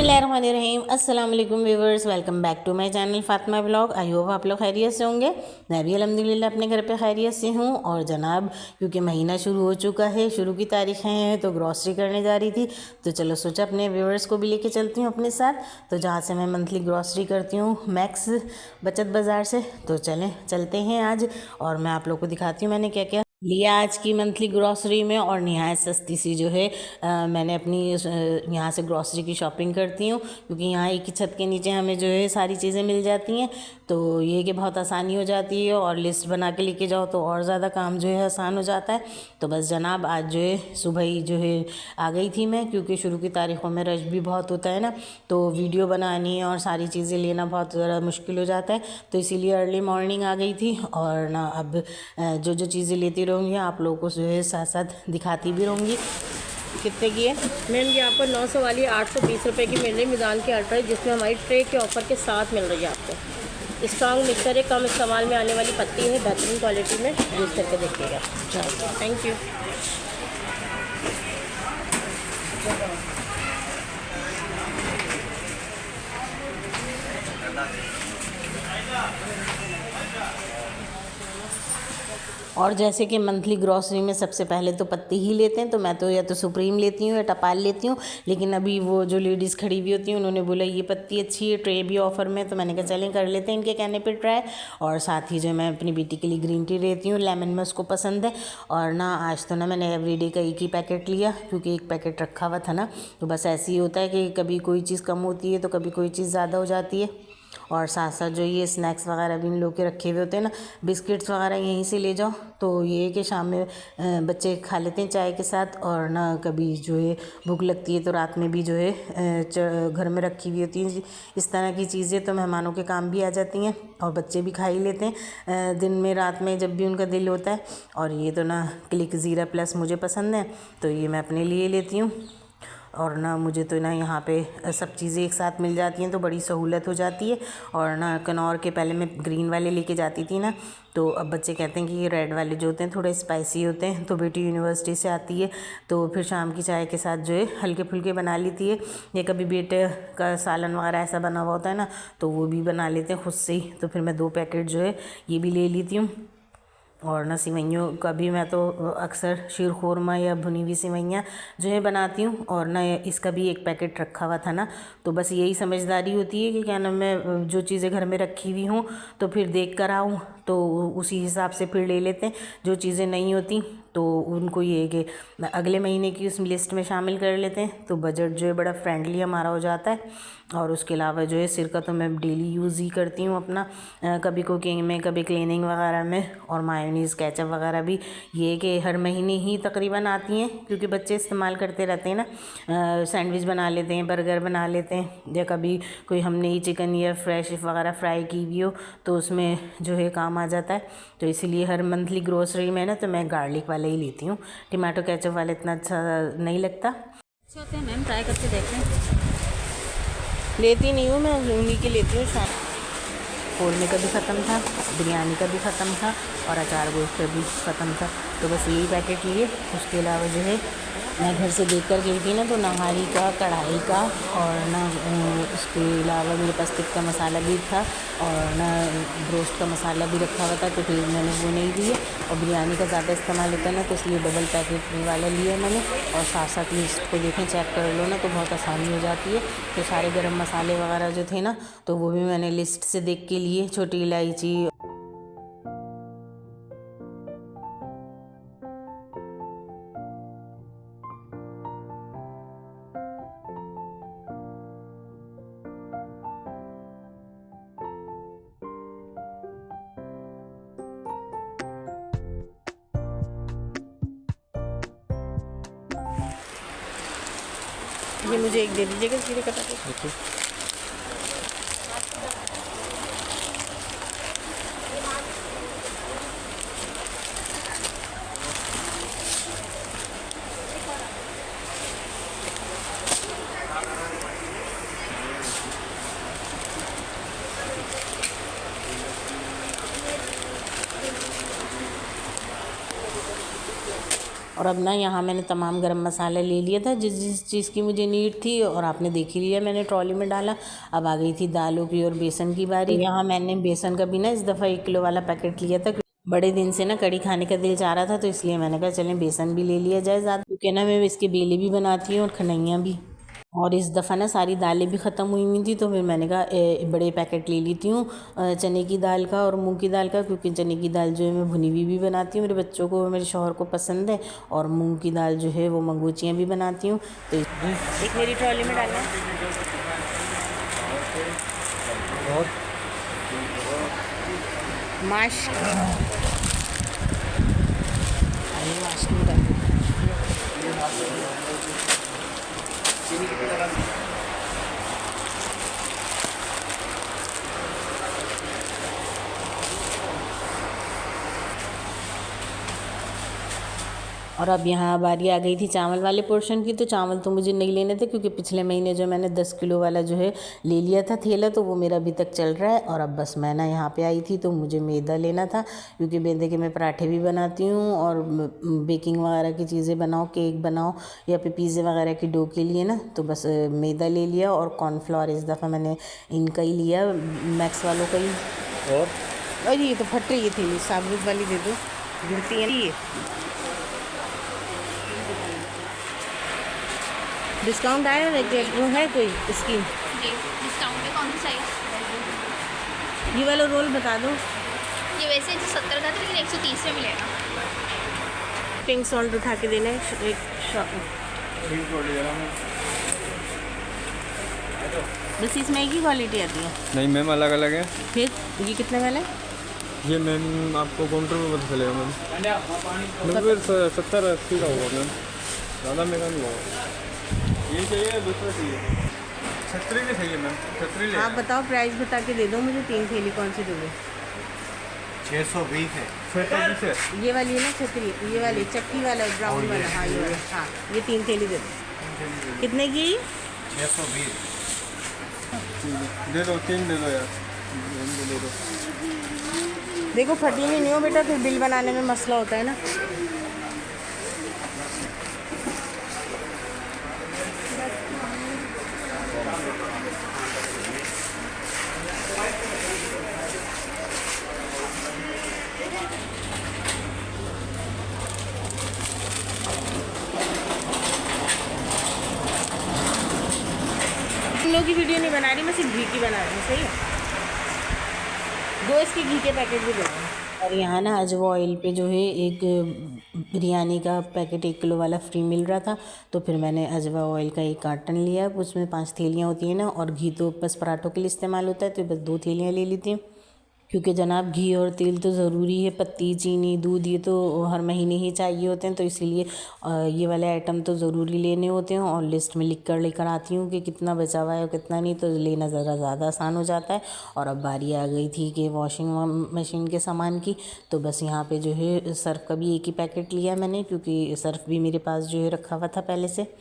बिस्मिल्लाहिर्रहमानिर्रहीम। अस्सलाम वालेकुम viewers, welcome back to my channel Fatima blog. I hope आप लोग खैरियत से होंगे। मैं भी अल्हम्दुलिल्लाह अपने घर पे खैरियत से हूँ। और जनाब, क्योंकि महीना शुरू हो चुका है, शुरू की तारीखें हैं, तो ग्रॉसरी करने जा रही थी। तो चलो सोचा अपने व्यूवर्स को भी लेके चलती हूँ अपने साथ। तो जहाँ से मैं मंथली ग्रॉसरी करती हूँ, मैक्स बचत बाज़ार से। तो चलते हैं आज, और मैं आप लोग को दिखाती हूँ मैंने क्या क्या लिया आज की मंथली ग्रॉसरी में। और नहायत सस्ती सी जो है मैंने अपनी यहाँ से ग्रॉसरी की शॉपिंग करती हूँ, क्योंकि यहाँ एक ही छत के नीचे हमें जो है सारी चीज़ें मिल जाती हैं। तो ये कि बहुत आसानी हो जाती है, और लिस्ट बना के लेके जाओ तो और ज़्यादा काम जो है आसान हो जाता है। तो बस जनाब, आज जो है सुबह ही जो है आ गई थी मैं, क्योंकि शुरू की तारीख़ों में रश भी बहुत होता है ना, तो वीडियो बनानी और सारी चीज़ें लेना बहुत ज़्यादा मुश्किल हो जाता है। तो इसीलिए अर्ली मॉर्निंग आ गई थी। और ना अब जो जो चीज़ें लेती रहूँगी आप लोगों को जो है साथ साथ दिखाती भी रहूँगी। कितने की है मैम? ये आपको 900 वाली 820 रुपये की मिल रही है मीज़ान की अल्ट्रा, जिसमें हमारी ट्रे के ऑफ़र के साथ मिल रही है आपको। स्ट्रॉन्ग मिक्सर है, कम इस्तेमाल में आने वाली पत्ती है, बेहतरीन क्वालिटी में, यूज़ करके देखिएगा। Thank you. और जैसे कि मंथली ग्रॉसरी में सबसे पहले तो पत्ती ही लेते हैं, तो मैं तो या तो सुप्रीम लेती हूँ या टपाल लेती हूँ। लेकिन अभी वो जो लेडीज़ खड़ी हुई होती हैं, उन्होंने बोला ये पत्ती अच्छी है, ट्रे भी ऑफ़र में, तो मैंने कहा चलें कर लेते हैं इनके कहने पे ट्राई। और साथ ही जो मैं अपनी बेटी के लिए ग्रीन टी लेती हूँ, लेमन में उसको पसंद है। और ना आज तो ना मैंने एवरीडे का एक ही पैकेट लिया, क्योंकि एक पैकेट रखा हुआ था ना। तो बस ऐसे ही होता है कि कभी कोई चीज़ कम होती है तो कभी कोई चीज़ ज़्यादा हो जाती है। और साथ साथ जो ये स्नैक्स वगैरह भी इन लोग के रखे हुए होते हैं ना, बिस्किट्स वगैरह यहीं से ले जाओ। तो ये कि शाम में बच्चे खा लेते हैं चाय के साथ। और ना कभी जो है भूख लगती है तो रात में भी जो है घर में रखी हुई होती हैं इस तरह की चीज़ें, तो मेहमानों के काम भी आ जाती हैं, और बच्चे भी खा ही लेते हैं दिन में रात में जब भी उनका दिल होता है। और ये तो ना क्लिक ज़ीरा प्लस मुझे पसंद है, तो ये मैं अपने लिए लेती हूँ। और ना मुझे तो ना यहाँ पे सब चीज़ें एक साथ मिल जाती हैं, तो बड़ी सहूलत हो जाती है। और ना कनौर के पहले मैं ग्रीन वाले लेके जाती थी ना, तो अब बच्चे कहते हैं कि ये रेड वाले जो होते हैं थोड़े स्पाइसी होते हैं। तो बेटी यूनिवर्सिटी से आती है, तो फिर शाम की चाय के साथ जो है हल्के फुल्के बना लेती है, या कभी बेटे का सालन वगैरह ऐसा बना हुआ होता है ना, तो वो भी बना लेते हैं खुद से ही। तो फिर मैं 2 पैकेट जो है ये भी ले लेती हूँ। और ना सिवैयों का भी मैं तो अक्सर शीर खोरमा या भुनी हुई सिवैयाँ जो है बनाती हूँ। और ना इसका भी एक पैकेट रखा हुआ था ना, तो बस यही समझदारी होती है कि क्या नाम मैं जो चीज़ें घर में रखी हुई हूँ तो फिर देख कर आऊँ, तो उसी हिसाब से फिर ले लेते हैं। जो चीज़ें नहीं होती तो उनको ये कि अगले महीने की उस लिस्ट में शामिल कर लेते हैं, तो बजट जो है बड़ा फ्रेंडली हमारा हो जाता है। और उसके अलावा जो है सिरका तो मैं डेली यूज़ ही करती हूँ अपना, कभी कुकिंग में, कभी क्लीनिंग वगैरह में। और मायोनीज़ केचप वगैरह भी ये कि हर महीने ही तकरीबन आती हैं, क्योंकि बच्चे इस्तेमाल करते रहते हैं ना। सैंडविच बना लेते हैं, बर्गर बना लेते हैं, या कभी कोई हमने ही चिकन या फ्रेश वगैरह फ्राई की हुई हो तो उसमें जो है काम आ जाता है। तो इसीलिए हर मंथली ग्रोसरी में ना तो मैं गार्लिक वाला ही लेती हूँ, टमाटो केचप वाला इतना अच्छा नहीं लगता। अच्छे होते हैं मैम, ट्राई करके देखें। लेती नहीं हूँ मैं, उन्हीं के लेती हूँ। शाम कोरमे का भी ख़त्म था, बिरयानी का भी ख़त्म था, और अचार गोश्त का भी ख़त्म था, तो बस यही पैकेट लिए। उसके अलावा जो है मैं घर से देख कर गई थी ना, तो नहारी का, कढ़ाई का, और ना उसके अलावा मेरे पास टिक्का मसाला भी था, और ना ब्रोस्ट का मसाला भी रखा हुआ था, तो फिर मैंने वो नहीं लिए। और बिरयानी का ज़्यादा इस्तेमाल होता है ना, तो इसलिए डबल पैकेट वाला लिया मैंने। और साथ साथ लिस्ट को देखें, चेक कर लो ना, तो बहुत आसानी हो जाती है। तो सारे गर्म मसाले वगैरह जो थे ना, तो वो भी मैंने लिस्ट से देख के लिए। छोटी इलायची, ये मुझे एक दे दीजिएगा जीरे का पैकेट। और अब ना यहाँ मैंने तमाम गरम मसाला ले लिया था जिस जिस चीज़ की मुझे नीड थी, और आपने देख ही लिया मैंने ट्रॉली में डाला। अब आ गई थी दालों की और बेसन की बारी। यहाँ मैंने बेसन का भी ना इस दफ़ा 1 किलो वाला पैकेट लिया था। बड़े दिन से ना कड़ी खाने का दिल चाह रहा था, तो इसलिए मैंने कहा चलें बेसन भी ले लिया जाए ज़्यादा, क्योंकि ना मैं इसके बेले भी बनाती हूँ और खनैयाँ भी। और इस दफ़ा ना सारी दालें भी ख़त्म हुई हुई थी, तो फिर मैंने कहा बड़े पैकेट ले लेती हूँ चने की दाल का और मूंग की दाल का, क्योंकि चने की दाल जो है मैं भुनी हुई भी बनाती हूँ, मेरे बच्चों को मेरे शौहर को पसंद है, और मूंग की दाल जो है वो मंगोचियाँ भी बनाती हूँ। तो एक मेरी ट्रॉली में डालना और माश की डाल और अब यहाँ बारी आ गई थी चावल वाले पोर्शन की। तो चावल तो मुझे नहीं लेने थे, क्योंकि पिछले महीने जो मैंने 10 किलो वाला जो है ले लिया था थैला, तो वो मेरा अभी तक चल रहा है। और अब बस मैं ना यहाँ पे आई थी तो मुझे मैदा लेना था, क्योंकि मैदे के मैं पराठे भी बनाती हूँ और बेकिंग वगैरह की चीज़ें बनाओ, केक बनाओ या फिर पिज़्ज़े वगैरह की डो के लिए ना, तो बस मैदा ले लिया। और कॉर्नफ्लोर इस दफ़ा मैंने इनका ही लिया, मैक्स वालों का ही। और ये तो फट रही है थैली, साबुत वाली दे दो, गिरती है ये। डिस्काउंट आया वो है कोई स्कीम? डिस्काउंट में कौन सी चाहिए? ये वाला रोल बता दो। ये वैसे 170 का था, लेकिन 130 में मिलेगा। पिंक सॉल्ट उठा के देना है एक बस इसमें एक ही क्वालिटी आती है? नहीं मैम, अलग अलग है। फिर ये कितने वाला है? ये मैम आपको काउंटर में पता चलेगा मैम। नब्बे 70-80 का होगा मैम, ज़्यादा महंगा नहीं होगा। ये चाहिए दूसरा चाहिए? 36 नहीं चाहिए मैम, 36 ले। आप बताओ प्राइस बता के दे दो मुझे। 3 थैली कौन सी दोगे? 620 है। 620 है। ये वाली है ना छतरी, ये वाली चक्की वाला ब्राउन वाला। हाँ ये वाला, हाँ ये 3 थैली दे दो। कितने की? 620 दे दो, 3 दे दो यार, दे दो। देखो फटी हुई नहीं हो बेटा, फिर बिल बनाने में मसला होता है ना। तुम लोग की वीडियो नहीं बना रही, मैं सिर्फ घी की बना रही हूँ, सही है? 2 इसके घी के पैकेट भी दे रहे। और यहाँ ना अजवा ऑयल पे जो है एक बिरयानी का पैकेट 1 किलो वाला फ्री मिल रहा था, तो फिर मैंने अजवा ऑयल का एक कार्टन लिया। उसमें 5 थैलियाँ होती हैं ना, और घी तो बस पराठों के लिए इस्तेमाल होता है, तो बस 2 थैलियाँ ले ली थी, क्योंकि जनाब घी और तेल तो ज़रूरी है, पत्ती चीनी दूध ये तो हर महीने ही चाहिए होते हैं, तो इसीलिए ये वाले आइटम तो ज़रूरी लेने होते हैं। और लिस्ट में लिख कर लेकर आती हूँ कि कितना बचा हुआ है और कितना नहीं, तो लेना ज़रा ज़्यादा आसान हो जाता है। और अब बारी आ गई थी कि वॉशिंग मशीन के सामान की, तो बस यहाँ पे जो है सर्फ़ का भी एक ही पैकेट लिया मैंने, क्योंकि सर्फ़ भी मेरे पास जो है रखा हुआ था पहले से।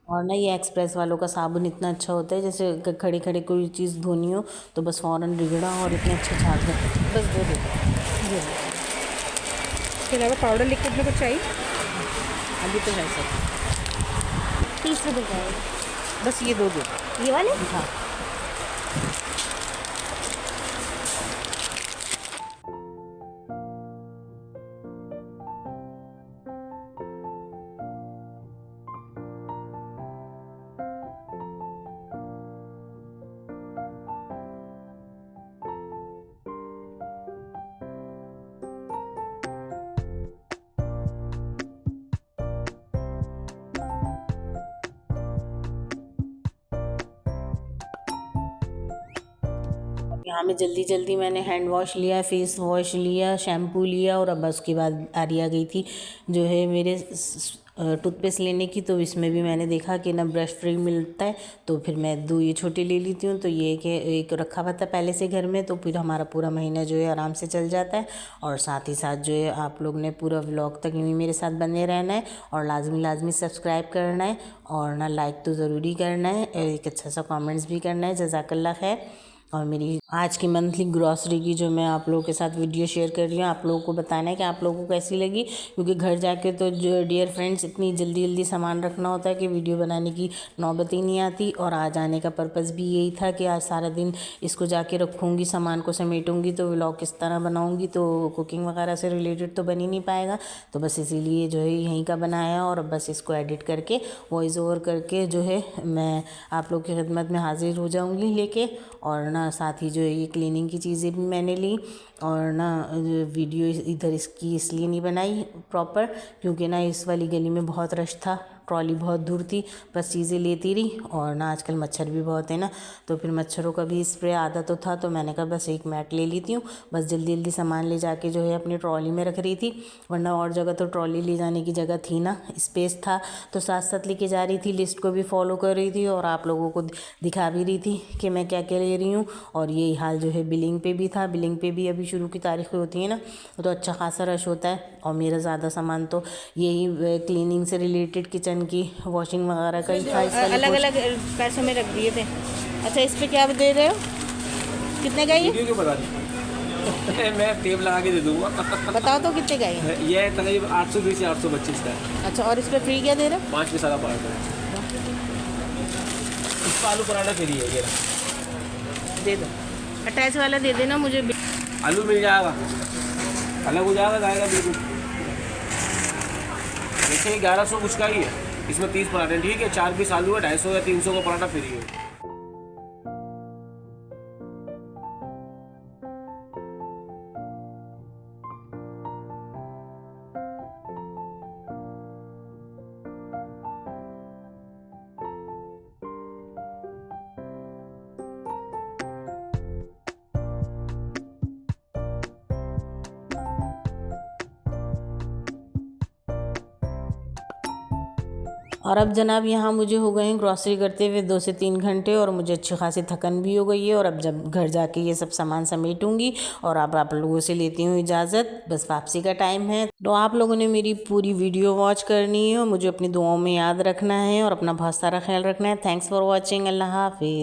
और ना ये एक्सप्रेस वालों का साबुन इतना अच्छा होता है, जैसे खड़े खड़े कोई चीज़ धोनी हो तो बस फ़ौरन रिगड़ा और इतने अच्छे छाप दे। बस दो दे दो। इसके अलावा पाउडर लिक्विड में कुछ चाहिए? अभी तो है सर। 30 रुपये का है बस ये दो दो। ये वाले। हाँ यहाँ में जल्दी जल्दी मैंने हैंड वॉश लिया, फेस वॉश लिया, शैम्पू लिया, और अब उसके बाद आरी आ गई थी जो है मेरे टूथपेस्ट लेने की। तो इसमें भी मैंने देखा कि ना ब्रश फ्री मिलता है, तो फिर मैं 2 ये छोटे ले लेती हूँ। तो ये कि एक रखा हुआ था पहले से घर में, तो फिर हमारा पूरा महीना जो है आराम से चल जाता है। और साथ ही साथ जो है आप लोग ने पूरा व्लॉग तक यूँ ही मेरे साथ बने रहना है, और लाजमी सब्सक्राइब करना है, और ना लाइक तो ज़रूरी करना है, एक अच्छा सा कमेंट्स भी करना है। जज़ाकल्लाह खैर। और मेरी आज की मंथली ग्रॉसरी की जो मैं आप लोगों के साथ वीडियो शेयर कर रही हूँ, आप लोगों को बताना है कि आप लोगों को कैसी लगी, क्योंकि घर जाके तो जो डियर फ्रेंड्स इतनी जल्दी जल्दी सामान रखना होता है कि वीडियो बनाने की नौबत ही नहीं आती। और आज आने का पर्पज़ भी यही था कि आज सारा दिन इसको जाके रखूँगी, सामान को समेटूँगी, तो व्लॉग किस तरह बनाऊँगी, तो कुकिंग वगैरह से रिलेटेड तो बन ही नहीं पाएगा। तो बस इसीलिए जो है यहीं का बनाया और बस इसको एडिट करके वॉइस ओवर करके जो है मैं आप लोग की खिदमत में हाजिर हो जाऊँगी लेके। और ना साथ ही जो है ये क्लीनिंग की चीज़ें भी मैंने ली। और ना वीडियो इधर इसकी इसलिए नहीं बनाई प्रॉपर, क्योंकि ना इस वाली गली में बहुत रश था, ट्रॉली बहुत दूर थी, बस चीज़ें लेती रही। और ना आजकल मच्छर भी बहुत है ना, तो फिर मच्छरों का भी स्प्रे आधा तो था, तो मैंने कहा बस एक मैट ले लेती हूँ। बस जल्दी जल्दी सामान ले जाके जो है अपनी ट्रॉली में रख रही थी, वरना और जगह तो ट्रॉली ले जाने की जगह थी ना, स्पेस था, तो साथ साथ लेके जा रही थी, लिस्ट को भी फॉलो कर रही थी और आप लोगों को दिखा भी रही थी कि मैं क्या क्या ले रही हूँ। और यही हाल जो है बिलिंग पे भी था, बिलिंग पे भी अभी शुरू की तारीखें होती है ना, तो अच्छा खासा रश होता है। और मेरा ज़्यादा सामान तो यही क्लीनिंग से रिलेटेड, किचन की वॉशिंग वगैरह का ही था। अलग अलग पैसों में रख दिए थे। अच्छा, इस पे क्या दे रहे हो, कितने का ये? वीडियो क्यों बता दी? मैं टेप लगा के दे दूँगा। बताओ तो कितने का ये? ये तकरीबन 820 या 825 का है। अच्छा, और इस पे फ्री क्या दे रहे हो? 5 मसाला पराठा है। इसका आलू पराठा फ्री है, ये दे दो, अटैच वाला दे देना मुझे। आलू मिल जाएगा, अलग हो जाएगा बिल्कुल। जैसे 1100 कुछ का ही है, इसमें 30 पराठे, ठीक है। 4 पीस आलू है, 250 या 300 का पराठा फ्री है। और अब जनाब यहाँ मुझे हो गए हैं ग्रॉसरी करते हुए 2 से 3 घंटे, और मुझे अच्छी खासी थकन भी हो गई है। और अब जब घर जाके ये सब सामान समेटूंगी और अब आप लोगों से लेती हूँ इजाज़त, बस वापसी का टाइम है। तो आप लोगों ने मेरी पूरी वीडियो वॉच करनी है और मुझे अपनी दुआओं में याद रखना है और अपना बहुत सारा ख्याल रखना है। Thanks for watching. अल्लाह हाफिज़।